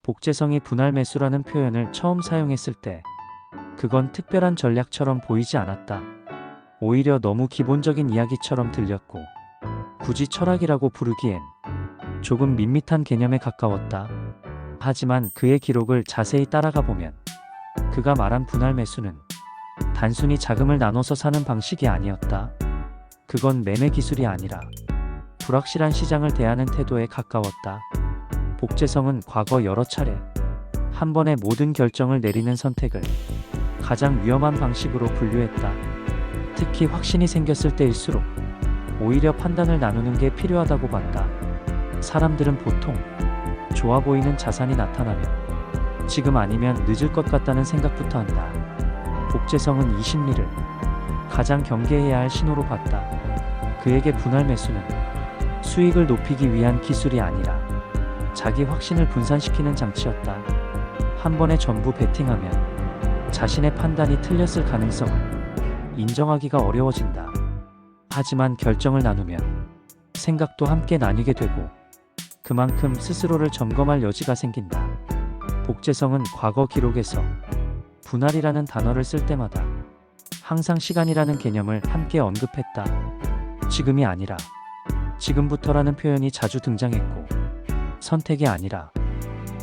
복제성이 분할 매수라는 표현을 처음 사용했을 때 그건 특별한 전략처럼 보이지 않았다. 오히려 너무 기본적인 이야기처럼 들렸고 굳이 철학이라고 부르기엔 조금 밋밋한 개념에 가까웠다. 하지만 그의 기록을 자세히 따라가 보면 그가 말한 분할 매수는 단순히 자금을 나눠서 사는 방식이 아니었다. 그건 매매 기술이 아니라 불확실한 시장을 대하는 태도에 가까웠다. 복제성은 과거 여러 차례 한 번에 모든 결정을 내리는 선택을 가장 위험한 방식으로 분류했다. 특히 확신이 생겼을 때일수록 오히려 판단을 나누는 게 필요하다고 봤다. 사람들은 보통 좋아 보이는 자산이 나타나면 지금 아니면 늦을 것 같다는 생각부터 한다. 복제성은 이 심리를 가장 경계해야 할 신호로 봤다. 그에게 분할 매수는 수익을 높이기 위한 기술이 아니라 자기 확신을 분산시키는 장치였다. 한 번에 전부 베팅하면 자신의 판단이 틀렸을 가능성을 인정하기가 어려워진다. 하지만 결정을 나누면 생각도 함께 나뉘게 되고 그만큼 스스로를 점검할 여지가 생긴다. 복제성은 과거 기록에서 분할이라는 단어를 쓸 때마다 항상 시간이라는 개념을 함께 언급했다. 지금이 아니라 지금부터라는 표현이 자주 등장했고 선택이 아니라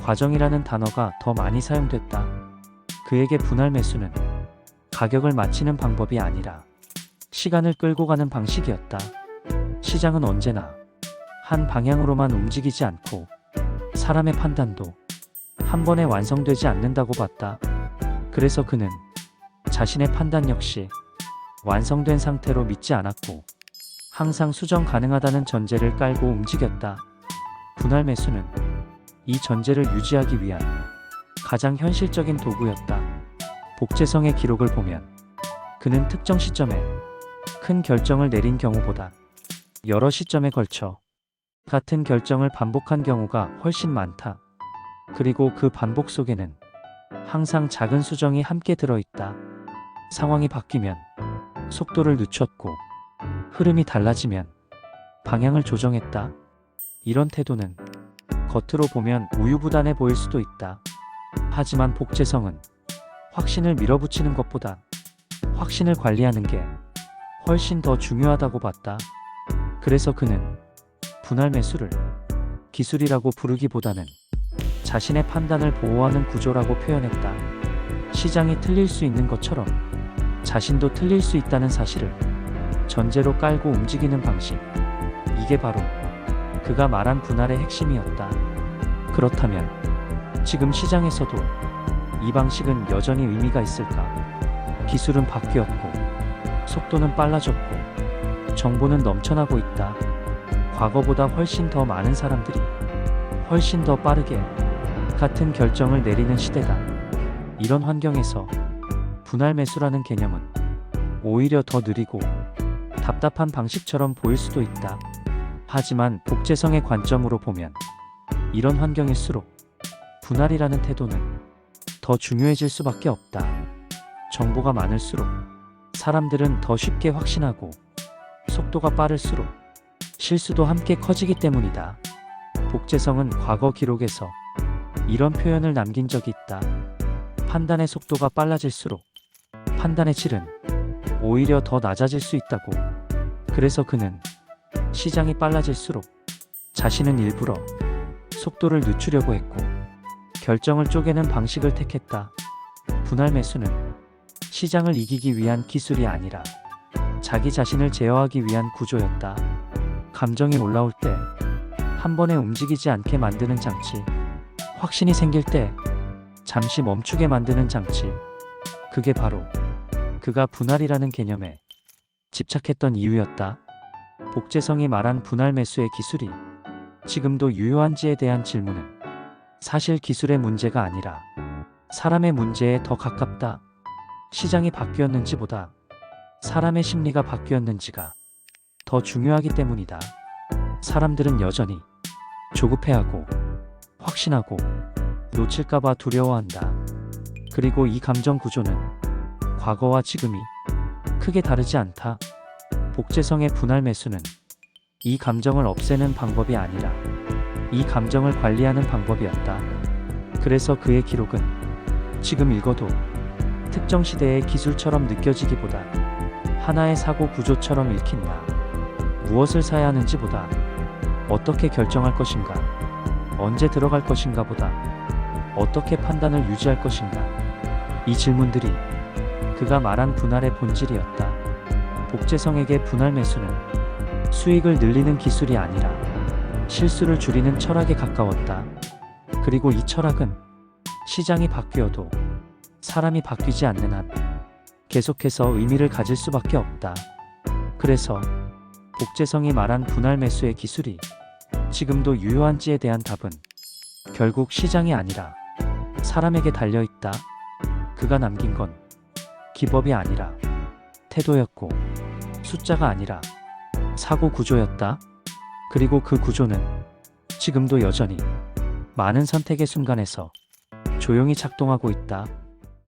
과정이라는 단어가 더 많이 사용됐다. 그에게 분할 매수는 가격을 맞추는 방법이 아니라 시간을 끌고 가는 방식이었다. 시장은 언제나 한 방향으로만 움직이지 않고 사람의 판단도 한 번에 완성되지 않는다고 봤다. 그래서 그는 자신의 판단 역시 완성된 상태로 믿지 않았고 항상 수정 가능하다는 전제를 깔고 움직였다. 분할 매수는 이 전제를 유지하기 위한 가장 현실적인 도구였다. 복제성의 기록을 보면 그는 특정 시점에 큰 결정을 내린 경우보다 여러 시점에 걸쳐 같은 결정을 반복한 경우가 훨씬 많다. 그리고 그 반복 속에는 항상 작은 수정이 함께 들어있다. 상황이 바뀌면 속도를 늦췄고 흐름이 달라지면 방향을 조정했다. 이런 태도는 겉으로 보면 우유부단해 보일 수도 있다. 하지만 복제성은 확신을 밀어붙이는 것보다 확신을 관리하는 게 훨씬 더 중요하다고 봤다. 그래서 그는 분할 매수를 기술이라고 부르기보다는 자신의 판단을 보호하는 구조라고 표현했다. 시장이 틀릴 수 있는 것처럼 자신도 틀릴 수 있다는 사실을 전제로 깔고 움직이는 방식. 이게 바로 그가 말한 분할의 핵심이었다. 그렇다면 지금 시장에서도 이 방식은 여전히 의미가 있을까? 기술은 바뀌었고 속도는 빨라졌고 정보는 넘쳐나고 있다. 과거보다 훨씬 더 많은 사람들이 훨씬 더 빠르게 같은 결정을 내리는 시대다. 이런 환경에서 분할 매수라는 개념은 오히려 더 느리고 답답한 방식처럼 보일 수도 있다. 하지만 복제성의 관점으로 보면 이런 환경일수록 분할이라는 태도는 더 중요해질 수밖에 없다. 정보가 많을수록 사람들은 더 쉽게 확신하고 속도가 빠를수록 실수도 함께 커지기 때문이다. 복제성은 과거 기록에서 이런 표현을 남긴 적이 있다. 판단의 속도가 빨라질수록 판단의 질은 오히려 더 낮아질 수 있다고. 그래서 그는 시장이 빨라질수록 자신은 일부러 속도를 늦추려고 했고 결정을 쪼개는 방식을 택했다. 분할 매수는 시장을 이기기 위한 기술이 아니라 자기 자신을 제어하기 위한 구조였다. 감정이 올라올 때 한 번에 움직이지 않게 만드는 장치, 확신이 생길 때 잠시 멈추게 만드는 장치. 그게 바로 그가 분할이라는 개념에 집착했던 이유였다. 복제성이 말한 분할 매수의 기술이 지금도 유효한지에 대한 질문은 사실 기술의 문제가 아니라 사람의 문제에 더 가깝다. 시장이 바뀌었는지보다 사람의 심리가 바뀌었는지가 더 중요하기 때문이다. 사람들은 여전히 조급해하고 확신하고 놓칠까봐 두려워한다. 그리고 이 감정 구조는 과거와 지금이 크게 다르지 않다. 복제성의 분할 매수는 이 감정을 없애는 방법이 아니라 이 감정을 관리하는 방법이었다. 그래서 그의 기록은 지금 읽어도 특정 시대의 기술처럼 느껴지기보다 하나의 사고 구조처럼 읽힌다. 무엇을 사야 하는지보다 어떻게 결정할 것인가, 언제 들어갈 것인가 보다 어떻게 판단을 유지할 것인가. 이 질문들이 그가 말한 분할의 본질이었다. 복제성에게 분할 매수는 수익을 늘리는 기술이 아니라 실수를 줄이는 철학에 가까웠다. 그리고 이 철학은 시장이 바뀌어도 사람이 바뀌지 않는 한 계속해서 의미를 가질 수밖에 없다. 그래서 복제성이 말한 분할 매수의 기술이 지금도 유효한지에 대한 답은 결국 시장이 아니라 사람에게 달려있다. 그가 남긴 건 기법이 아니라 태도였고 숫자가 아니라 사고 구조였다. 그리고 그 구조는 지금도 여전히 많은 선택의 순간에서 조용히 작동하고 있다.